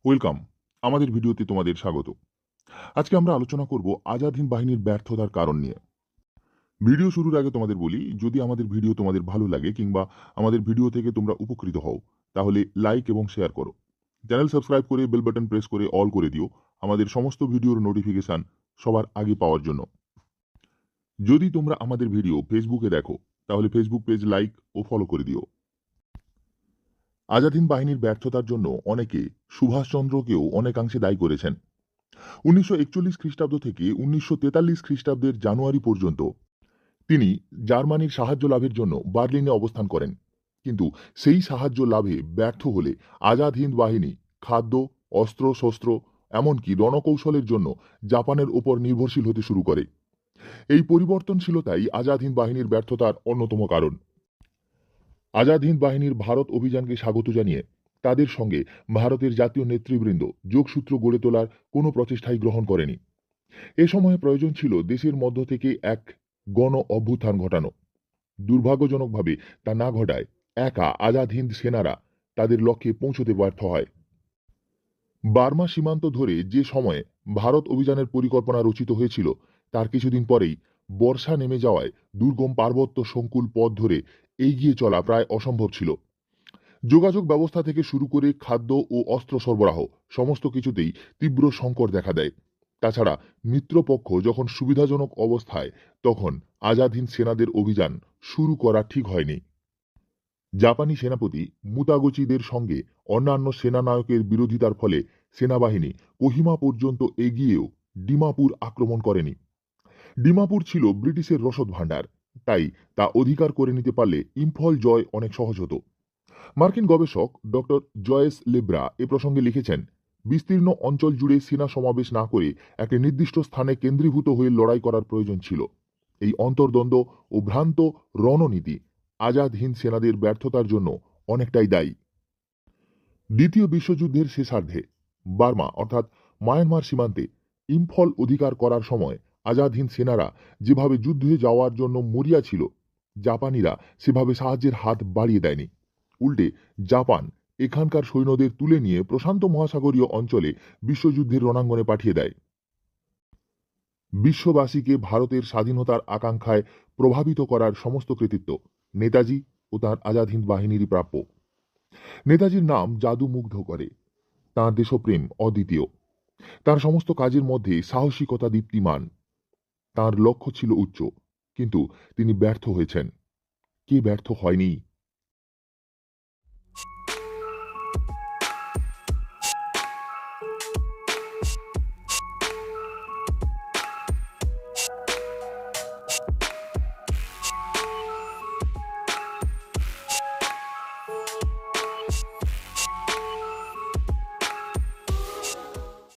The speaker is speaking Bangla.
ওয়েলকাম। আমাদের ভিডিওতে তোমাদের স্বাগত। আজকে আমরা আলোচনা করব আজাদ হিন্দ বাহিনীর ব্যর্থতার কারণ নিয়ে। ভিডিও শুরুর আগে তোমাদের বলি, যদি আমাদের ভিডিও তোমাদের ভালো লাগে কিংবা আমাদের ভিডিও থেকে তোমরা উপকৃত হও, তাহলে লাইক এবং শেয়ার করো। চ্যানেল সাবস্ক্রাইব করে বেল বাটন প্রেস করে অল করে দিও, আমাদের সমস্ত ভিডিওর নোটিফিকেশন সবার আগে পাওয়ার জন্য। যদি তোমরা আমাদের ভিডিও ফেসবুকে দেখো, তাহলে ফেসবুক পেজ লাইক ও ফলো করে দিও। আজাদ হিন্দ বাহিনীর ব্যর্থতার জন্য অনেকে সুভাষচন্দ্রকেও অনেকাংশে দায়ী করেছেন। 1941 খ্রিস্টাব্দ থেকে 1943 খ্রিস্টাব্দের জানুয়ারি পর্যন্ত তিনি জার্মানির সাহায্য লাভের জন্য বার্লিনে অবস্থান করেন। কিন্তু সেই সাহায্য লাভে ব্যর্থ হলে আজাদ হিন্দ বাহিনী খাদ্য, অস্ত্র শস্ত্র এমনকি রণকৌশলের জন্য জাপানের ওপর নির্ভরশীল হতে শুরু করে। এই পরিবর্তনশীলতাই আজাদ হিন্দ বাহিনীর ব্যর্থতার অন্যতম কারণ। আজাদ হিন্দ বাহিনীর ভারত অভিযানকে স্বাগত জানিয়ে তাদের সঙ্গে ভারতের জাতীয় নেতৃবৃন্দ যোগসূত্র গড়ে তোলার কোনো প্রচেষ্টাই গ্রহণ করেনি। এ সময় প্রয়োজন ছিল দেশের মধ্য থেকে এক গণ অভ্যুত্থান ঘটানো। দুর্ভাগ্যজনকভাবে তা না ঘটায় একা আজাদ হিন্দ সেনারা তাদের লক্ষ্যে পৌঁছতে ব্যর্থ হয়। বার্মা সীমান্ত ধরে যে সময়ে ভারত অভিযানের পরিকল্পনা রচিত হয়েছিল, তার কিছুদিন পরেই বর্ষা নেমে যাওয়ায় দুর্গম পার্বত্য সংকুল পথ ধরে এগিয়ে চলা প্রায় অসম্ভব ছিল। যোগাযোগ ব্যবস্থা থেকে শুরু করে খাদ্য ও অস্ত্র সরবরাহ সমস্ত কিছুতেই তীব্র সংকট দেখা দেয়। তাছাড়া মিত্রপক্ষ যখন সুবিধাজনক অবস্থায়, তখন আজাদ হিন্দ সেনাদের অভিযান শুরু করা ঠিক হয়নি। জাপানি সেনাপতি মুতাগুচিদের সঙ্গে অন্যান্য সেনানায়কের বিরোধিতার ফলে সেনাবাহিনী কোহিমা পর্যন্ত এগিয়েও ডিমাপুর আক্রমণ করেনি। ডিমাপুর ছিল ব্রিটিশের রসদ ভাণ্ডার, তাই তা অধিকার করে নিতে পারলে ইম্ফল জয় অনেক সহজ হতো। মার্কিন গবেষক ডক্টর জয়েস লেব্রা এ প্রসঙ্গে লিখেছেন, বিস্তীর্ণ অঞ্চল জুড়ে সেনা সমাবেশ না করে একটি নির্দিষ্ট স্থানে কেন্দ্রীভূত হয়ে লড়াই করার প্রয়োজন ছিল। এই অন্তর্দ্বন্দ্ব ও ভ্রান্ত রণনীতি আজাদ হিন্দ সেনাদের ব্যর্থতার জন্য অনেকটাই দায়ী। দ্বিতীয় বিশ্বযুদ্ধের শেষার্ধে বার্মা অর্থাৎ মায়ানমার সীমান্তে ইম্ফল অধিকার করার সময় আজাদ হিন্দ সেনারা যেভাবে যুদ্ধে যাওয়ার জন্য মরিয়া ছিল, জাপানিরা সেভাবে সাহায্যের হাত বাড়িয়ে দেয়নি। উল্টে জাপান এখানকার সৈন্যদের তুলে নিয়ে প্রশান্ত মহাসাগরীয় অঞ্চলে বিশ্বযুদ্ধের রণাঙ্গনে পাঠিয়ে দেয়। বিশ্ববাসীকে ভারতের স্বাধীনতার আকাঙ্ক্ষায় প্রভাবিত করার সমস্ত কৃতিত্ব নেতাজি ও তাঁর আজাদ হিন্দ বাহিনীরই প্রাপ্য। নেতাজির নাম জাদু মুগ্ধ করে, তাঁর দেশপ্রেম অদ্বিতীয়, তার সমস্ত কাজের মধ্যে সাহসিকতা দীপ্তিমান। তাঁর লক্ষ্য ছিল উচ্চ, কিন্তু তিনি ব্যর্থ হয়েছেন। কে ব্যর্থ হয়নি?